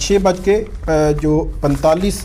6:45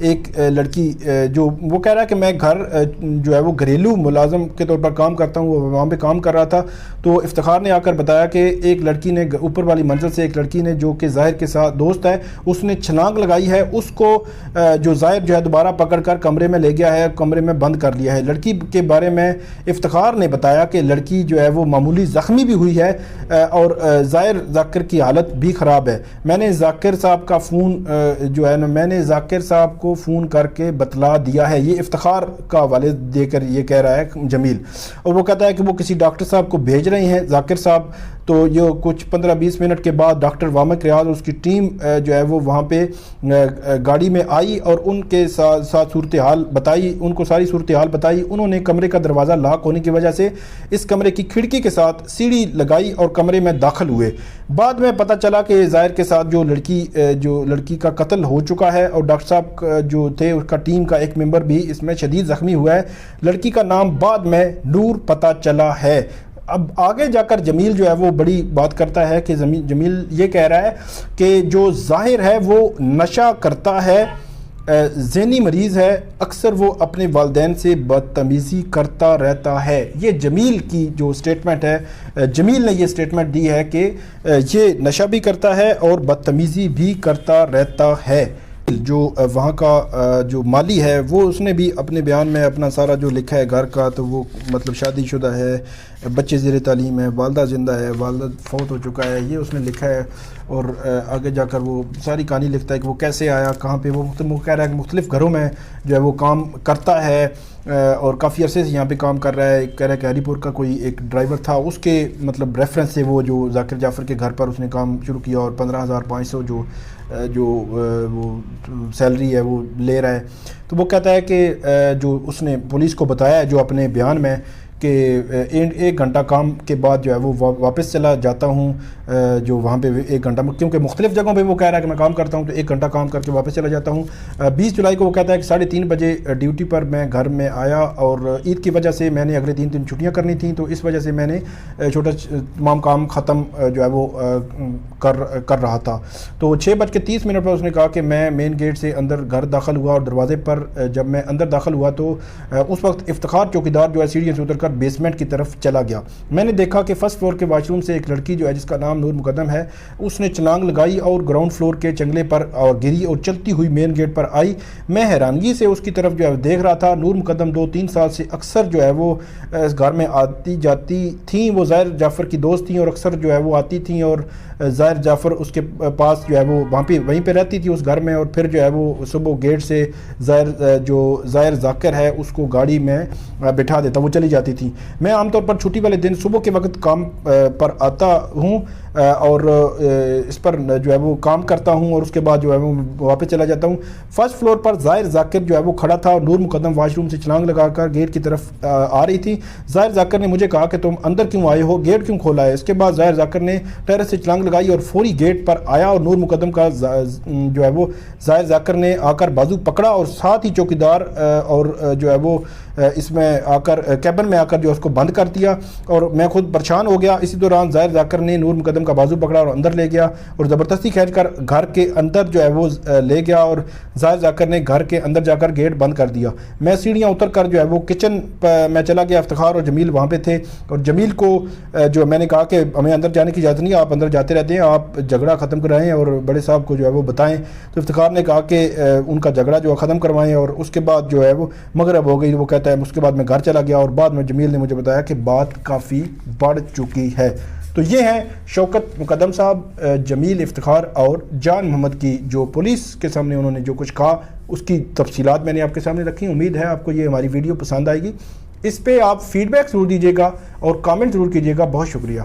ایک لڑکی جو وہ کہہ رہا ہے کہ میں گھر جو ہے وہ گھریلو ملازم کے طور پر کام کرتا ہوں، وہ وہاں پہ کام کر رہا تھا، تو افتخار نے آ کر بتایا کہ ایک لڑکی نے اوپر والی منزل سے ایک لڑکی نے جو کہ ظاہر کے ساتھ دوست ہے اس نے چھلانگ لگائی ہے، اس کو جو ظاہر جو ہے دوبارہ پکڑ کر کمرے میں لے گیا ہے، کمرے میں بند کر لیا ہے۔ لڑکی کے بارے میں افتخار نے بتایا کہ لڑکی جو ہے وہ معمولی زخمی بھی ہوئی ہے اور ظاہر ذاکر کی حالت بھی خراب ہے۔ میں نے ذاکر صاحب کا فون جو ہے نا میں نے ذاکر صاحب کو فون کر کے بتلا دیا ہے، یہ افتخار کا حوالے دے کر یہ کہہ رہا ہے جمیل، اور وہ کہتا ہے کہ وہ کسی ڈاکٹر صاحب کو بھیج رہے ہیں ذاکر صاحب، تو یہ کچھ 15-20 منٹ کے بعد ڈاکٹر وامق ریاض اور اس کی ٹیم جو ہے وہ وہاں پہ گاڑی میں آئی اور ان کے ساتھ صورتحال بتائی، ان کو ساری صورتحال بتائی۔ انہوں نے کمرے کا دروازہ لاک ہونے کی وجہ سے اس کمرے کی کھڑکی کے ساتھ سیڑھی لگائی اور کمرے میں داخل ہوئے۔ بعد میں پتہ چلا کہ ظاہر کے ساتھ جو لڑکی کا قتل ہو چکا ہے اور ڈاکٹر صاحب جو تھے اس کا ٹیم کا ایک ممبر بھی اس میں شدید زخمی ہوا ہے۔ لڑکی کا نام بعد میں نور پتہ چلا ہے۔ اب آگے جا کر جمیل جو ہے وہ بڑی بات کرتا ہے کہ جمیل یہ کہہ رہا ہے کہ جو ظاہر ہے وہ نشہ کرتا ہے، ذہنی مریض ہے، اکثر وہ اپنے والدین سے بدتمیزی کرتا رہتا ہے۔ یہ جمیل کی جو سٹیٹمنٹ ہے، جمیل نے یہ سٹیٹمنٹ دی ہے کہ یہ نشہ بھی کرتا ہے اور بدتمیزی بھی کرتا رہتا ہے۔ جو وہاں کا جو مالی ہے وہ اس نے بھی اپنے بیان میں اپنا سارا جو لکھا ہے گھر کا، تو وہ مطلب شادی شدہ ہے، بچے زیر تعلیم ہے، والدہ زندہ ہے، والدہ فوت ہو چکا ہے، یہ اس نے لکھا ہے، اور آگے جا کر وہ ساری کہانی لکھتا ہے کہ وہ کیسے آیا، کہاں پہ وہ کہہ رہا ہے کہ مختلف گھروں میں جو ہے وہ کام کرتا ہے اور کافی عرصے سے یہاں پہ کام کر رہا ہے۔ کہہ رہا ہے کہ ہری پور کا کوئی ایک ڈرائیور تھا، اس کے مطلب ریفرنس سے وہ جو ذاکر جعفر کے گھر پر اس نے کام شروع کیا اور 15,500 جو وہ سیلری ہے وہ لے رہا ہے۔ تو وہ کہتا ہے کہ جو اس نے پولیس کو بتایا ہے جو اپنے بیان میں کہ 1 گھنٹہ کام کے بعد جو ہے وہ واپس چلا جاتا ہوں، جو وہاں پہ 1 گھنٹہ، کیونکہ مختلف جگہوں پہ وہ کہہ رہا ہے کہ میں کام کرتا ہوں تو 1 گھنٹہ کام کر کے واپس چلا جاتا ہوں۔ 20 جولائی کو وہ کہتا ہے کہ 3:30 بجے ڈیوٹی پر میں گھر میں آیا اور عید کی وجہ سے میں نے اگلے 3 دن چھٹیاں کرنی تھیں، تو اس وجہ سے میں نے چھوٹا تمام کام ختم جو ہے وہ کر رہا تھا۔ تو 6:30 پر اس نے کہا کہ میں مین گیٹ سے اندر گھر داخل ہوا اور دروازے پر جب میں اندر داخل ہوا تو اس وقت افتخار چوکیدار جو ہے سیڑھیوں سے اتر کر بیسمنٹ کی طرف چلا گیا۔ میں نے دیکھا کہ فرسٹ فلور کے واش روم سے ایک لڑکی جو ہے جس کا نام نور مقدم ہے، اس نے چھلانگ لگائی اور گراؤنڈ فلور کے جنگلے پر اور گری اور چلتی ہوئی مین گیٹ پر آئی۔ میں حیرانگی سے اس کی طرف جو ہے دیکھ رہا تھا۔ نور مقدم 2-3 سال سے اکثر جو ہے وہ اس گھر میں آتی جاتی تھیں، وہ ظاہر جعفر کی دوست تھیں اور اکثر جو ہے وہ آتی تھیں اور ظاہر جعفر اس کے پاس جو ہے وہ وہیں پہ رہتی تھی اس گھر میں، اور پھر جو ہے وہ صبح گیٹ سے ظاہر ذاکر ہے اس کو گاڑی میں بٹھا دیتا، وہ چلی جاتی تھی۔ میں عام طور پر چھٹی والے دن صبح کے وقت کام پر آتا ہوں اور اس پر جو ہے وہ کام کرتا ہوں اور اس کے بعد جو ہے وہ واپس چلا جاتا ہوں۔ فرسٹ فلور پر ظاہر ذاکر جو ہے وہ کھڑا تھا اور نور مقدم واش روم سے چھلانگ لگا کر گیٹ کی طرف آ رہی تھی۔ ظاہر ذاکر نے مجھے کہا کہ تم اندر کیوں آئے ہو، گیٹ کیوں کھولا ہے؟ اس کے بعد ظاہر ذاکر نے ٹیرس سے چھلانگ لگائی اور فوری گیٹ پر آیا اور نور مقدم کا جو ہے وہ ظاہر ذاکر نے آ کر بازو پکڑا اور ساتھ ہی چوکیدار اور جو ہے وہ اس میں آ کر کیبن میں آ کر جو اس کو بند کر دیا اور میں خود پریشان ہو گیا۔ اسی دوران ظاہر ذاکر نے نور مقدم کا بازو پکڑا اور اندر لے گیا اور زبردستی کھینچ کر گھر کے اندر جو ہے وہ لے گیا اور ظاہر ذاکر نے گھر کے اندر جا کر گیٹ بند کر دیا۔ میں سیڑھیاں اتر کر جو ہے وہ کچن میں چلا گیا، افتخار اور جمیل وہاں پہ تھے اور جمیل کو جو میں نے کہا کہ ہمیں اندر جانے کی اجازت نہیں، آپ اندر جاتے رہتے ہیں، آپ جھگڑا ختم کرائیں اور بڑے صاحب کو جو ہے وہ بتائیں۔ تو افتخار نے کہا کہ ان کا جھگڑا جو ہے ختم کروائیں اور اس کے بعد جو ہے وہ مغرب ہو گئی۔ وہ کہتا ہے اس کے بعد میں گھر چلا گیا اور بعد میں جمیل نے مجھے بتایا کہ بات کافی بڑھ چکی ہے۔ تو یہ ہیں شوکت مقدم صاحب، جمیل افتخار اور جان محمد کی جو پولیس کے سامنے انہوں نے جو کچھ کہا اس کی تفصیلات میں نے آپ کے سامنے رکھی۔ امید ہے آپ کو یہ ہماری ویڈیو پسند آئے گی۔ اس پہ آپ فیڈ بیک ضرور دیجیے گا اور کامنٹ ضرور کیجیے گا۔ بہت شکریہ۔